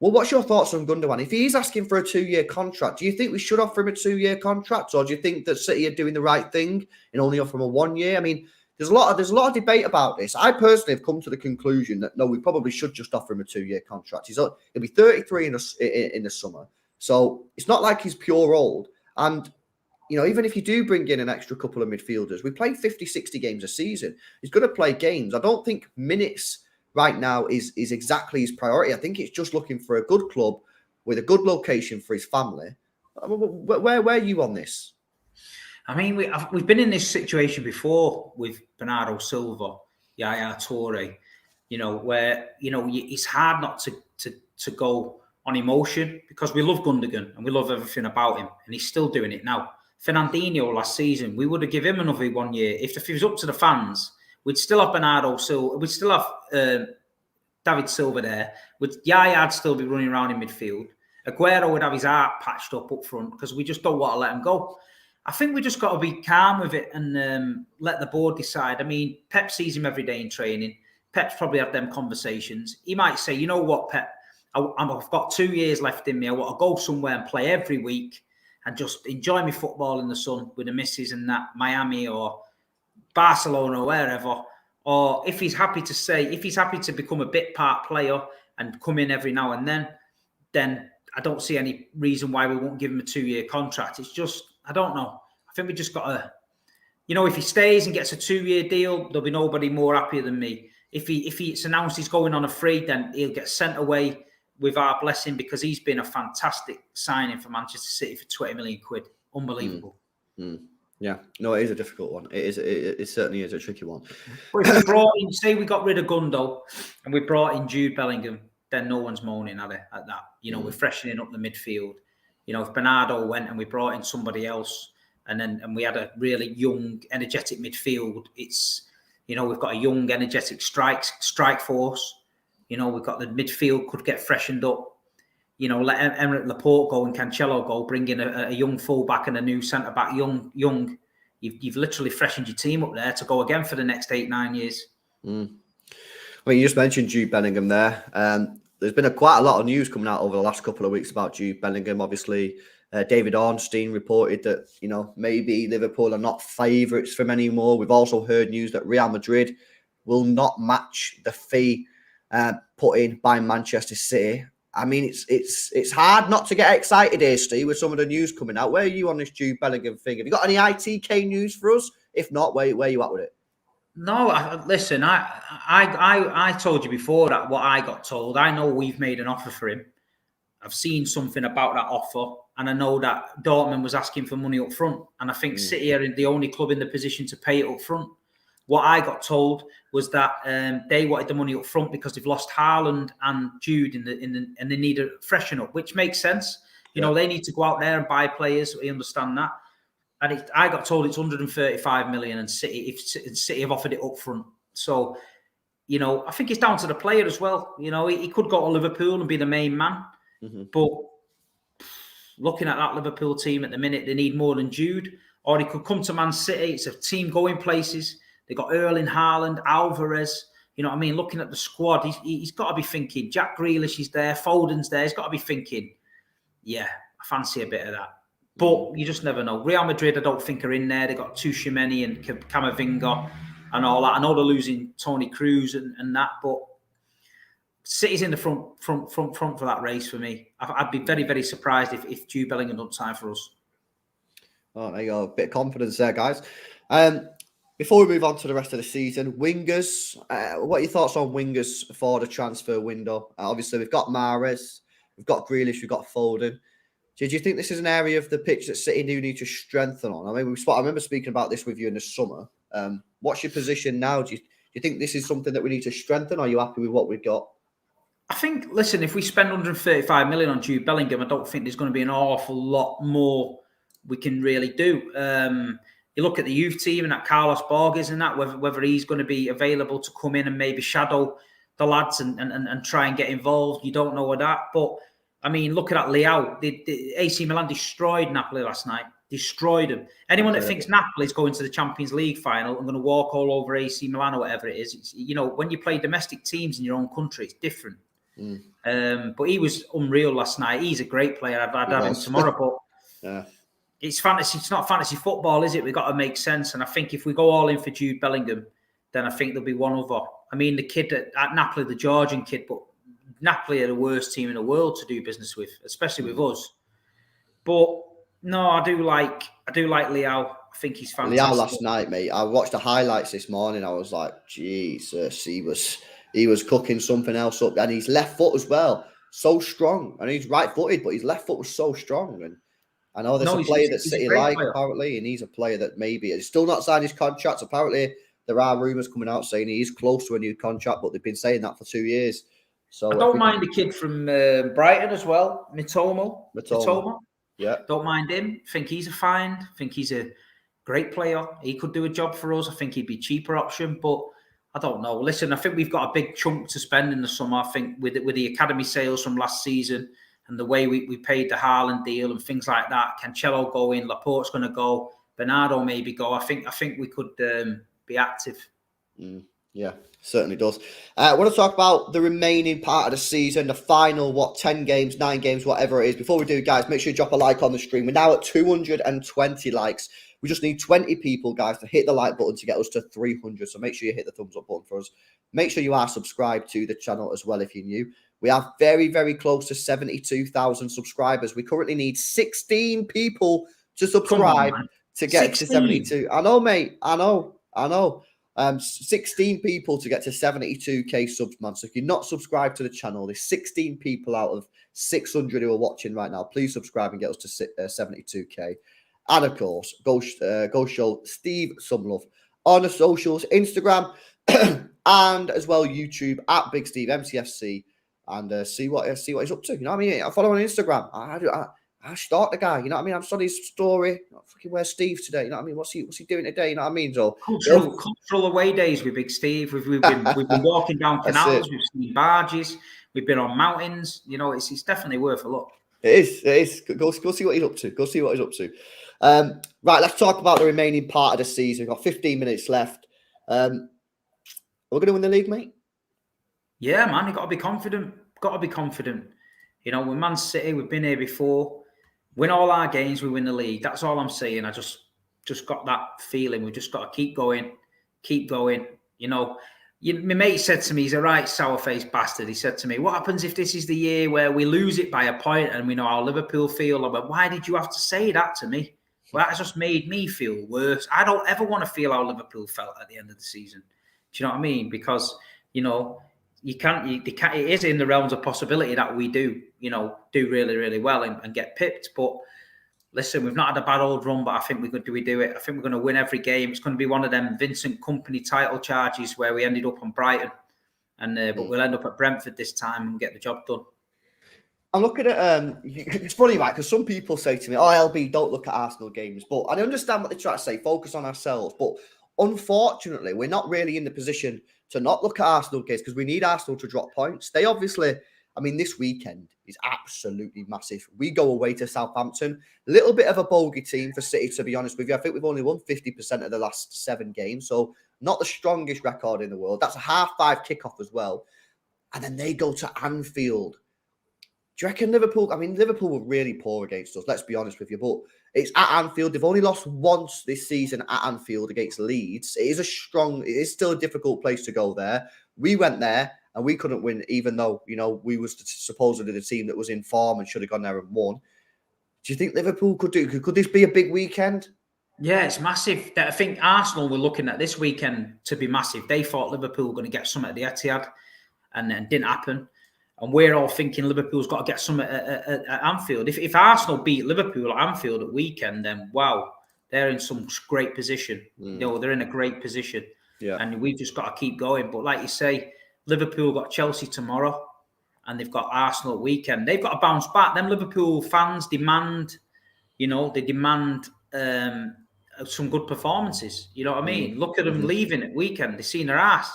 Well, what's your thoughts on Gundogan? If he's asking for a 2-year contract, do you think we should offer him a 2-year contract, or do you think that City are doing the right thing and only offer him a 1 year? I mean, there's a lot of debate about this. I personally have come to the conclusion that no, we probably should just offer him a 2-year contract. He'll be 33 in the summer, so it's not like he's pure old. And even if you do bring in an extra couple of midfielders, we play 50, 60 games a season. He's going to play games. I don't think minutes right now is exactly his priority. I think it's just looking for a good club with a good location for his family. Where are you on this? I mean, we've been in this situation before with Bernardo Silva, Yaya Toure, where it's hard not to go on emotion because we love Gundogan and we love everything about him, and he's still doing it now. Fernandinho last season, we would have given him another 1 year if it was up to the fans. We'd still have Bernardo Silva. We'd still have David Silva there. Yaya'd still be running around in midfield. Aguero would have his heart patched up front because we just don't want to let him go. I think we just got to be calm with it and let the board decide. I mean, Pep sees him every day in training. Pep's probably had them conversations. He might say, you know what, Pep, I've got 2 years left in me. I want to go somewhere and play every week and just enjoy my football in the sun with the missus and that, Miami or Barcelona or wherever. Or if he's happy to become a bit part player and come in every now and then I don't see any reason why we won't give him a 2-year contract. It's just, I don't know. I think we just got to, if he stays and gets a 2-year deal, there'll be nobody more happier than me. If it's announced he's going on a free, then he'll get sent away with our blessing because he's been a fantastic signing for Manchester City for 20 million quid. Unbelievable. Yeah, no, it is a difficult one. It certainly is a tricky one. But if we brought in, say we got rid of Gundo and we brought in Jude Bellingham, then no one's moaning at that. We're freshening up the midfield. If Bernardo went and we brought in somebody else and we had a really young, energetic midfield, it's, we've got a young, energetic strike force. We've got the midfield could get freshened up. Let Emerick Laporte go and Cancelo go, bring in a young fullback and a new centre-back, young. You've literally freshened your team up there to go again for the next 8-9 years. Well, you just mentioned Jude Bellingham there. there's been quite a lot of news coming out over the last couple of weeks about Jude Bellingham. Obviously, David Ornstein reported that, maybe Liverpool are not favourites for him anymore. We've also heard news that Real Madrid will not match the fee put in by Manchester City. I mean, it's hard not to get excited here, Steve, with some of the news coming out. Where are you on this Jude Bellingham thing? Have you got any ITK news for us? If not, where are you at with it? No, listen, I told you before that what I got told. I know we've made an offer for him. I've seen something about that offer, and I know that Dortmund was asking for money up front, and I think City are the only club in the position to pay it up front. What I got told was that they wanted the money up front because they've lost Haaland and Jude and they need a freshen up, which makes sense. You know, they need to go out there and buy players. We understand that. And I got told it's 135 million, and City have offered it up front. So, I think it's down to the player as well. He could go to Liverpool and be the main man. But looking at that Liverpool team at the minute, they need more than Jude. Or he could come to Man City. It's a team going places. They got Erling Haaland, Alvarez. Looking at the squad, he's got to be thinking, Jack Grealish is there, Foden's there. He's got to be thinking, yeah, I fancy a bit of that. But you just never know. Real Madrid, I don't think, are in there. They've got Tchouaméni and Camavinga and all that. I know they're losing Toni Kroos and that, but City's in the front for that race for me. I'd be very, very surprised if Jude Bellingham don't sign for us. Oh, there you go. A bit of confidence there, guys. Before we move on to the rest of the season, wingers. What are your thoughts on wingers for the transfer window? Obviously, we've got Mahrez, we've got Grealish, we've got Foden. Do you think this is an area of the pitch that City do need to strengthen on? I mean, I remember speaking about this with you in the summer. What's your position now? Do you think this is something that we need to strengthen? Or are you happy with what we've got? I think, listen, if we spend 135 million on Jude Bellingham, I don't think there's going to be an awful lot more we can really do. You look at the youth team and at Carlos Borges and that, whether he's going to be available to come in and maybe shadow the lads and try and get involved. You don't know with that. But, I mean, look at that Leao. The AC Milan destroyed Napoli last night. Destroyed them. Anyone that thinks Napoli's going to the Champions League final and going to walk all over AC Milan or whatever it is, when you play domestic teams in your own country, it's different. But he was unreal last night. He's a great player. I'd have him tomorrow. But it's fantasy. It's not fantasy football, is it? We've got to make sense. And I think if we go all in for Jude Bellingham, then I think there'll be one other. I mean, the kid at Napoli, the Georgian kid, but Napoli are the worst team in the world to do business with, especially with us. But no, I do like Leao. I think he's fantastic. Leao last night, mate. I watched the highlights this morning. I was like, Jesus, he was cooking something else up, and his left foot as well, so strong. And he's right-footed, but his left foot was so strong. And I know there's a player that City like apparently, and he's a player that maybe is still not signed his contract. Apparently, there are rumours coming out saying he is close to a new contract, but they've been saying that for 2 years. So I don't mind the kid from Brighton as well, Mitoma. Yeah, don't mind him. Think he's a find. Think he's a great player. He could do a job for us. I think he'd be a cheaper option, but I don't know. Listen, I think we've got a big chunk to spend in the summer. I think with the academy sales from last season and the way we paid the Haaland deal and things like that. Cancelo go in, Laporte's going to go, Bernardo maybe go. I think we could be active. Yeah, certainly does. I want to talk about the remaining part of the season, the final, 10 games, 9 games, whatever it is. Before we do, guys, make sure you drop a like on the stream. We're now at 220 likes. We just need 20 people, guys, to hit the like button to get us to 300. So make sure you hit the thumbs up button for us. Make sure you are subscribed to the channel as well if you're new. We are very, very close to 72,000 subscribers. We currently need 16 people to subscribe to get to 72. I know, mate. I know. 16 people to get to 72k subs, man. So if you're not subscribed to the channel, there's 16 people out of 600 who are watching right now. Please subscribe and get us to 72k. And of course, go show Steve some love on the socials, Instagram, and as well YouTube at Big Steve MCFC, and see what he's up to. You know what I mean? I follow him on Instagram. I stalk the guy. You know what I mean? I'm studying his story. Fucking where's Steve today? You know what I mean? What's he doing today? You know what I mean? So cultural away days with Big Steve. We've been walking down canals. We've seen barges. We've been on mountains. You know, it's definitely worth a look. It is. Go see what he's up to. Right, let's talk about the remaining part of the season. We've got 15 minutes left. We're going to win the league, mate? Yeah, man, you got to be confident. got to be confident. You know, with Man City, we've been here before. Win all our games, we win the league. That's all I'm saying. I just got that feeling. We've just got to keep going. You know, my mate said to me, he's a right sour-faced bastard. He said to me, what happens if this is the year where we lose it by a point and we know how Liverpool feel? I went, why did you have to say that to me? Well, that just made me feel worse. I don't ever want to feel how Liverpool felt at the end of the season. Do you know what I mean? Because, you know, it is in the realms of possibility that we do really, really well and get pipped. But listen, we've not had a bad old run, but I think we do it. I think we're going to win every game. It's going to be one of them Vincent Kompany title charges where we ended up on Brighton, but we'll end up at Brentford this time and get the job done. I'm looking at it's funny, right? Because some people say to me, "Oh, LB, don't look at Arsenal games," but I understand what they try to say. Focus on ourselves, but unfortunately, we're not really in the position to not look at Arsenal games because we need Arsenal to drop points. They obviously, I mean, this weekend is absolutely massive. We go away to Southampton. A little bit of a bogey team for City, to be honest with you. I think we've only won 50% of the last 7 games, so not the strongest record in the world. That's a 5:30 kickoff as well. And then they go to Anfield. Do you reckon Liverpool? I mean, Liverpool were really poor against us, let's be honest with you. But it's at Anfield. They've only lost once this season at Anfield against Leeds. It is still a difficult place to go there. We went there and we couldn't win, even though, you know, we was supposedly the team that was in form and should have gone there and won. Do you think Liverpool could do? Could this be a big weekend? Yeah, it's massive. I think Arsenal were looking at this weekend to be massive. They thought Liverpool were going to get something at the Etihad, and then didn't happen. And we're all thinking Liverpool's got to get something at Anfield. If Arsenal beat Liverpool at Anfield at weekend, then wow, they're in some great position. You know, they're in a great position. Yeah. And we've just got to keep going. But like you say, Liverpool got Chelsea tomorrow, and they've got Arsenal at weekend. They've got to bounce back. Them Liverpool fans demand, some good performances. You know what I mean? Look at them leaving at weekend. They've seen their ass.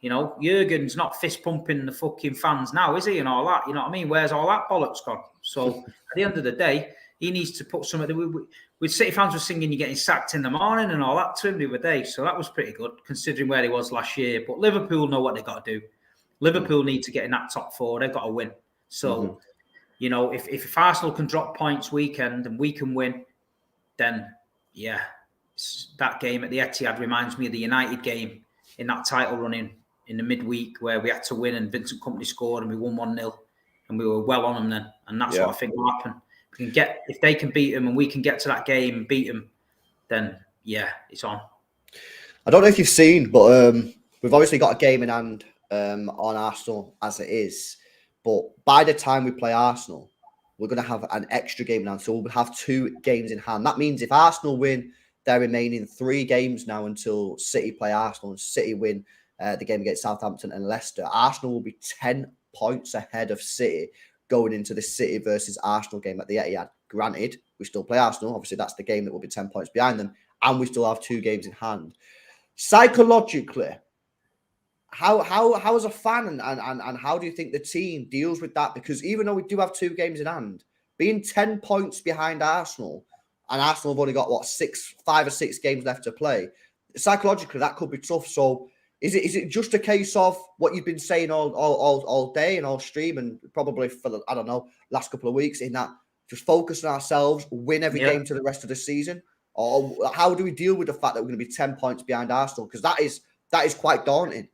You know, Jurgen's not fist pumping the fucking fans now, is he? And all that. You know what I mean? Where's all that bollocks gone? So at the end of the day, he needs to put some of the. With City fans were singing "You're getting sacked in the morning" and all that to him the other day. So that was pretty good considering where he was last year. But Liverpool know what they got to do. Liverpool need to get in that top 4. They've got to win. So, you know, if Arsenal can drop points weekend and we can win, then yeah, that game at the Etihad reminds me of the United game in that title running in the midweek where we had to win and Vincent Kompany scored and we won 1-0 and we were well on them then. And that's what I think will happen. If they can beat them and we can get to that game and beat them, then yeah, it's on. I don't know if you've seen, but we've obviously got a game in hand on Arsenal as it is. But by the time we play Arsenal, we're going to have an extra game in hand. So we'll have 2 games in hand. That means if Arsenal win their remaining 3 games now until City play Arsenal and City win the game against Southampton and Leicester, Arsenal will be 10 points ahead of City going into the City versus Arsenal game at the Etihad. Granted, we still play Arsenal. Obviously, that's the game that will be 10 points behind them. And we still have 2 games in hand. Psychologically, how as a fan and how do you think the team deals with that? Because even though we do have 2 games in hand, being 10 points behind Arsenal, and Arsenal have only got, 5 or 6 games left to play, psychologically, that could be tough. So is it just a case of what you've been saying all day and all stream and probably for the, I don't know, last couple of weeks, in that just focus on ourselves, win every game to the rest of the season? Or how do we deal with the fact that we're going to be 10 points behind Arsenal? Because that is quite daunting.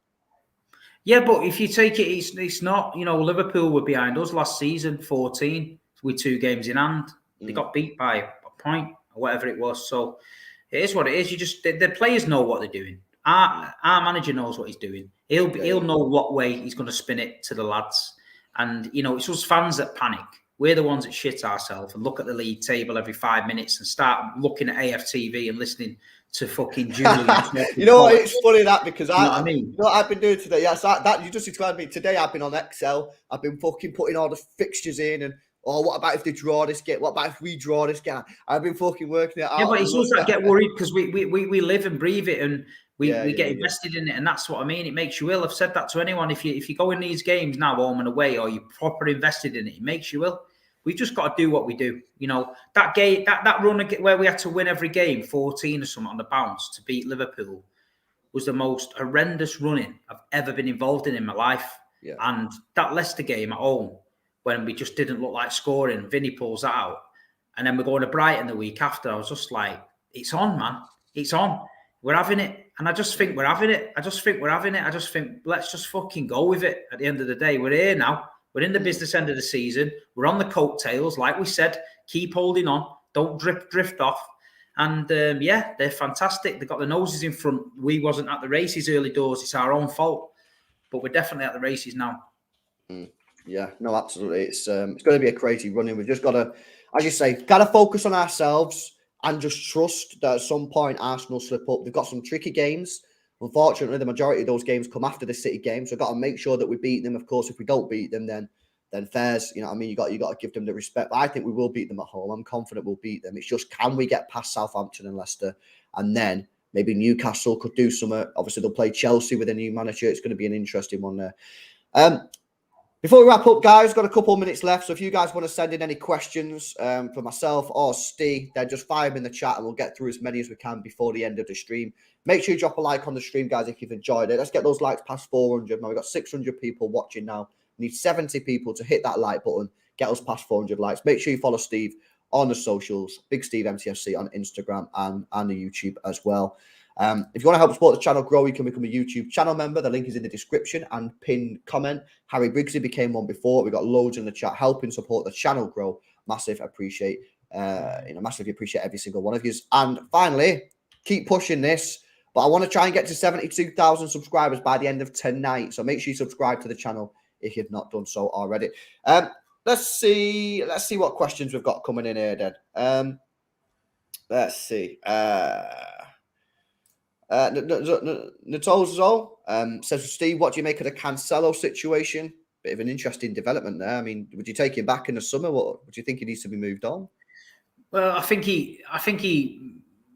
Yeah, but if you take it, it's not, you know, Liverpool were behind us last season, 14, with 2 games in hand. They got beat by a point or whatever it was. So it is what it is. The players know what they're doing. Our manager knows what he's doing. He'll know what way he's going to spin it to the lads. And, you know, it's us fans that panic. We're the ones that shit ourselves and look at the league table every 5 minutes and start looking at AFTV and listening to fucking Julian. You know what? It's funny that because I mean? You know what I've been doing today? Yes, that you just explained to me. Today I've been on Excel. I've been fucking putting all the fixtures in and what about if they draw this game? What about if we draw this game? I've been fucking working it out. Yeah, but it's also that get worried because we live and breathe it and we get invested in it, and that's what I mean. It makes you ill. I've said that to anyone. If you go in these games now, home and away, or you're proper invested in it, it makes you ill. We've just got to do what we do. You know, that game, that run where we had to win every game, 14 or something on the bounce to beat Liverpool, was the most horrendous running I've ever been involved in my life. Yeah. And that Leicester game at home, when we just didn't look like scoring, Vinny pulls that out. And then we're going to Brighton the week after. I was just like, it's on, man. It's on. We're having it. And I just think we're having it. I just think let's just fucking go with it at the end of the day. We're here now. We're in the business end of the season. We're on the coattails. Like we said, keep holding on. Don't drift off. And they're fantastic. They've got the noses in front. We wasn't at the races early doors. It's our own fault. But we're definitely at the races now. Yeah, no, absolutely. It's going to be a crazy running. We've just got to, as you say, got to focus on ourselves and just trust that at some point Arsenal slip up. They've got some tricky games. Unfortunately, the majority of those games come after the City game, so we've got to make sure that we beat them. Of course, if we don't beat them, then fair's, you know what I mean? You got to give them the respect. But I think we will beat them at home. I'm confident we'll beat them. It's just, can we get past Southampton and Leicester, and then maybe Newcastle could do something. Obviously, they'll play Chelsea with a new manager. It's going to be an interesting one there. Before we wrap up, guys, got a couple of minutes left. So if you guys want to send in any questions for myself or Steve, then just fire them in the chat and we'll get through as many as we can before the end of the stream. Make sure you drop a like on the stream, guys, if you've enjoyed it. Let's get those likes past 400. Now, we've got 600 people watching now. We need 70 people to hit that like button, get us past 400 likes. Make sure you follow Steve on the socials, Big Steve MTFC on Instagram and the YouTube as well. If you want to help support the channel grow, you can become a YouTube channel member. The link is in the description and pinned comment. Harry Briggsy became one before. We've got loads in the chat helping support the channel grow. Massively appreciate every single one of you. And finally, keep pushing this. But I want to try and get to 72,000 subscribers by the end of tonight. So make sure you subscribe to the channel if you've not done so already. Let's see what questions we've got coming in here then. Let's see. Natozo says, Steve, what do you make of the Cancelo situation? Bit of an interesting development there. I mean, would you take him back in the summer? What would you think he needs to be moved on? Well, I think he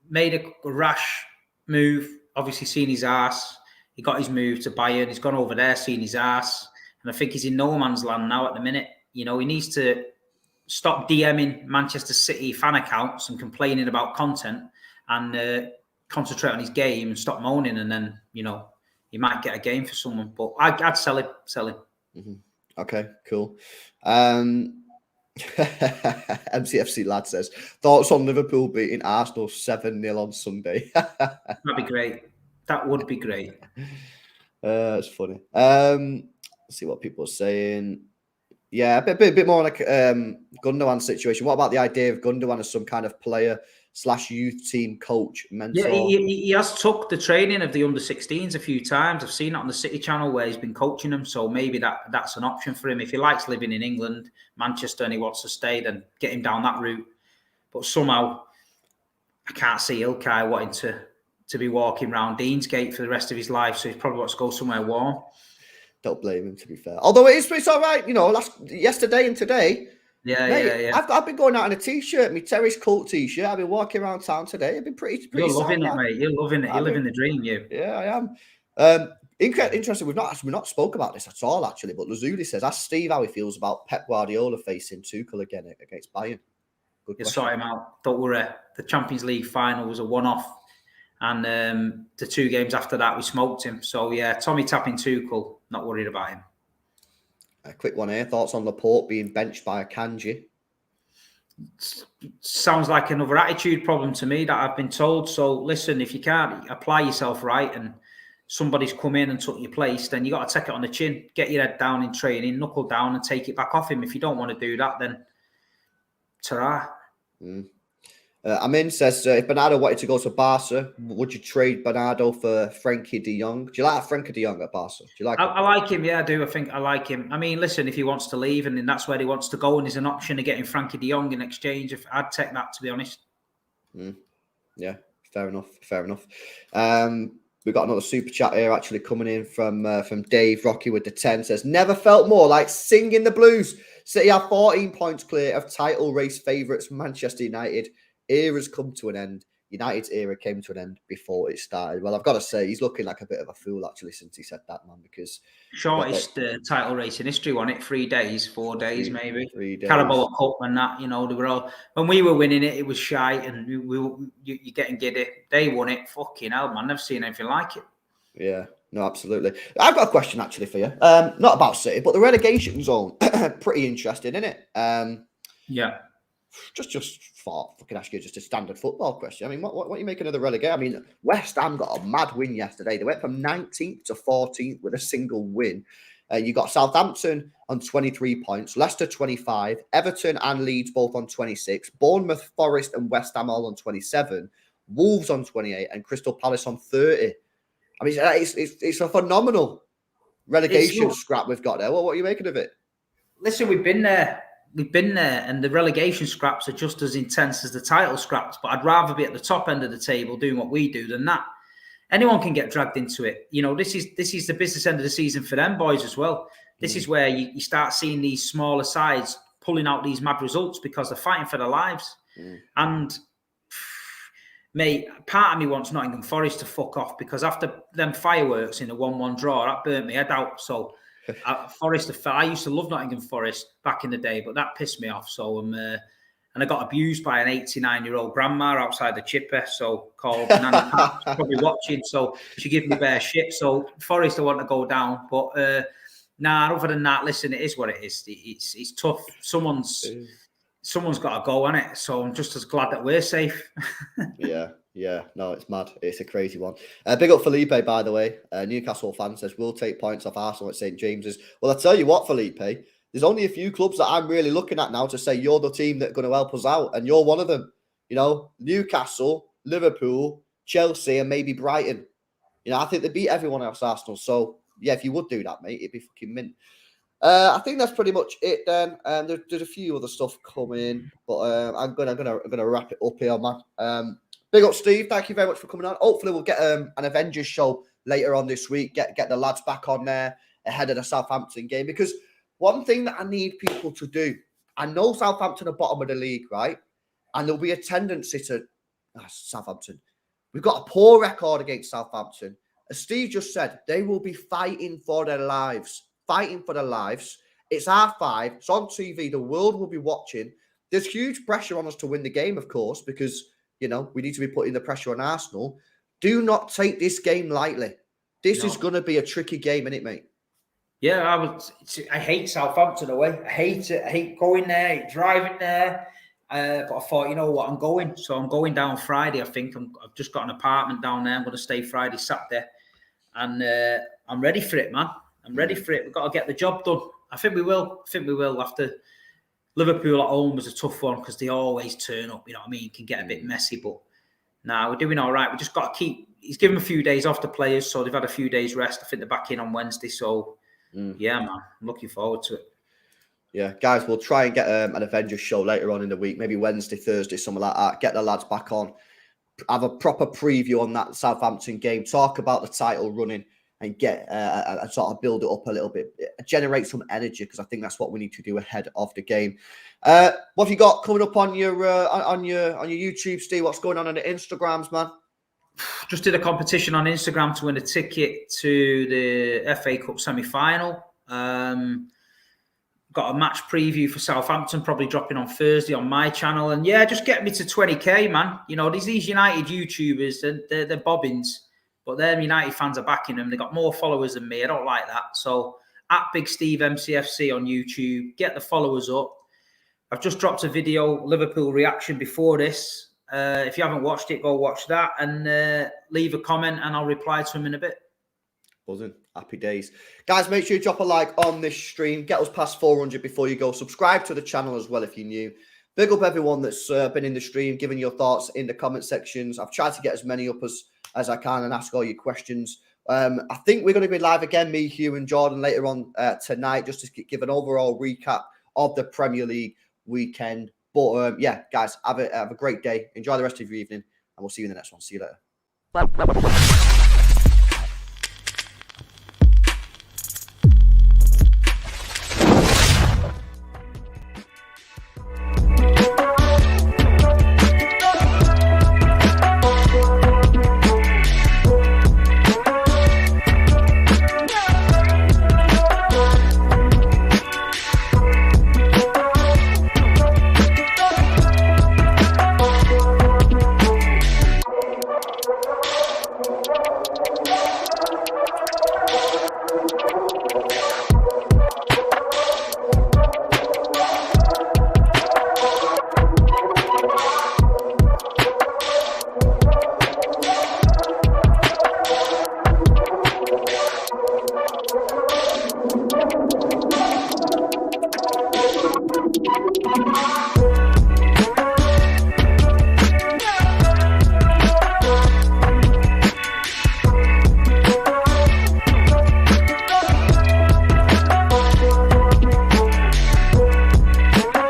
made a rash move. Obviously, seen his ass. He got his move to Bayern. He's gone over there, seen his ass, and I think he's in no man's land now at the minute. You know, he needs to stop DMing Manchester City fan accounts and complaining about content and concentrate on his game and stop moaning, and then, you know, he might get a game for someone. But I'd sell him. Mm-hmm. Okay, cool. MCFC lad says, thoughts on Liverpool beating Arsenal 7-0 on Sunday? That'd be great. That would be great. It's funny. Let's see what people are saying. Yeah, a bit more like Gundogan situation. What about the idea of Gundogan as some kind of player / youth team coach, mentor? Yeah, he has took the training of the under-16s a few times. I've seen it on the City channel where he's been coaching them. So maybe that's an option for him. If he likes living in England, Manchester, and he wants to stay, then get him down that route. But somehow, I can't see Ilkay wanting to be walking around Deansgate for the rest of his life. So he's probably wants to go somewhere warm. Don't blame him, to be fair. Although it's all right, you know, yesterday and today. Yeah. I've been going out in a t-shirt, my Terry's Cult t-shirt. I've been walking around town today. I've been pretty. You're loving it, mate. You're loving it. You're living the dream, you. Yeah, I am. Interesting. We've not spoke about this at all, actually. But Lazuli says, ask Steve how he feels about Pep Guardiola facing Tuchel again against Bayern. You sort him out. Don't worry. The Champions League final was a one-off, and the 2 games after that we smoked him. So yeah, Tommy tapping Tuchel. Not worried about him. A quick one here. Thoughts on Laporte being benched by Akanji? Sounds like another attitude problem to me that I've been told. So listen, if you can't apply yourself right and somebody's come in and took your place, then you got to take it on the chin, get your head down in training, knuckle down and take it back off him. If you don't want to do that, then ta-ra. Amin says, if Bernardo wanted to go to Barca, would you trade Bernardo for Frankie de Jong? Do you like Frankie de Jong at Barca? Do you like him? I like him, yeah, I do. I think I like him. I mean, listen, if he wants to leave and then that's where he wants to go and there's an option of getting Frankie de Jong in exchange, I'd take that, to be honest. Yeah, fair enough. We've got another super chat here actually coming in from Dave Rocky with the 10. Says, never felt more like singing the blues. City are 14 points clear of title race favourites Manchester United. Era's come to an end. United's era came to an end before it started. Well, I've got to say, he's looking like a bit of a fool, actually, since he said that, man, because... Shortest title race in history, wasn't it? 3 days, 4 days, maybe. 3 days. Carabao Cup and that, you know, they were all... When we were winning it, it was shite and you're getting giddy. They won it. Fucking hell, man. Never seen anything like it. Yeah. No, absolutely. I've got a question actually for you. Not about City, but the relegation zone. Pretty interesting, isn't it? Yeah. Just thought I could ask you just a standard football question. I mean, what are you making of the relegation? I mean, West Ham got a mad win yesterday. They went from 19th to 14th with a single win. You got Southampton on 23 points, Leicester 25, Everton and Leeds both on 26, Bournemouth, Forest and West Ham all on 27, Wolves on 28 and Crystal Palace on 30. I mean, it's a phenomenal relegation scrap we've got there. What are you making of it? Listen, we've been there, and the relegation scraps are just as intense as the title scraps. But I'd rather be at the top end of the table doing what we do than that. Anyone can get dragged into it. You know, this is the business end of the season for them boys as well. This is where you start seeing these smaller sides pulling out these mad results because they're fighting for their lives. And mate, part of me wants Nottingham Forest to fuck off because after them fireworks in a 1-1 draw, that burnt me head out. So Forest, I used to love Nottingham Forest back in the day, but that pissed me off. So and I got abused by an 89-year-old grandma outside the chipper, so called Nanny Pat's probably watching, so she gave me bare shit. So Forest, I want to go down, but other than that, listen, it is what it is. It's tough. Someone's got to go on it. So I'm just as glad that we're safe. Yeah. No, it's mad. It's a crazy one. Big up Felipe, by the way. Newcastle fan says we'll take points off Arsenal at St James's. Well, I tell you what, Felipe. There's only a few clubs that I'm really looking at now to say you're the team that's going to help us out, and you're one of them. You know, Newcastle, Liverpool, Chelsea, and maybe Brighton. You know, I think they beat everyone else, Arsenal. So, yeah, if you would do that, mate, it'd be fucking mint. I think that's pretty much it then. There's a few other stuff coming, but I'm gonna wrap it up here, man. Big up, Steve. Thank you very much for coming on. Hopefully, we'll get an Avengers show later on this week. Get the lads back on there ahead of the Southampton game, because one thing that I need people to do, I know Southampton are bottom of the league, right? And there'll be a tendency to Southampton. We've got a poor record against Southampton. As Steve just said, they will be fighting for their lives. It's R5. It's on TV. The world will be watching. There's huge pressure on us to win the game, of course, because, you know, we need to be putting the pressure on Arsenal. Do not take this game lightly. This is going to be a tricky game, isn't it, mate? Yeah, I hate Southampton away. I hate it. I hate going there, driving there. But I thought, you know what, I'm going. So I'm going down Friday, I think. I've just got an apartment down there. I'm going to stay Friday, Saturday. And I'm ready for it, man. I'm ready for it. We've got to get the job done. I think we will. After Liverpool at home was a tough one because they always turn up. You know what I mean? It can get a bit messy. But now we're doing all right. We just got to keep... He's given a few days off to players, so they've had a few days rest. I think they're back in on Wednesday. So... yeah, man. I'm looking forward to it. Yeah, guys, we'll try and get an Avengers show later on in the week, maybe Wednesday, Thursday, something like that. Get the lads back on, have a proper preview on that Southampton game, talk about the title running, and get and sort of build it up a little bit, generate some energy, because I think that's what we need to do ahead of the game. What have you got coming up on your YouTube, Steve? What's going on the Instagrams, man? Just did a competition on Instagram to win a ticket to the FA Cup semi-final. Got a match preview for Southampton, probably dropping on Thursday on my channel. And yeah, just get me to 20k, man. You know, these United YouTubers, they're bobbins, but their United fans are backing them. They got more followers than me. I don't like that. So at Big Steve MCFC on YouTube, get the followers up. I've just dropped a video, Liverpool reaction before this. If you haven't watched it, go watch that and leave a comment and I'll reply to him in a bit. Buzzing. Happy days. Guys, make sure you drop a like on this stream. Get us past 400 before you go. Subscribe to the channel as well if you're new. Big up everyone that's been in the stream, giving your thoughts in the comment sections. I've tried to get as many up as I can and ask all your questions. I think we're going to be live again, me, Hugh and Jordan, later on tonight, just to give an overall recap of the Premier League weekend. But yeah, guys, have a great day. Enjoy the rest of your evening, and we'll see you in the next one. See you later. Bye.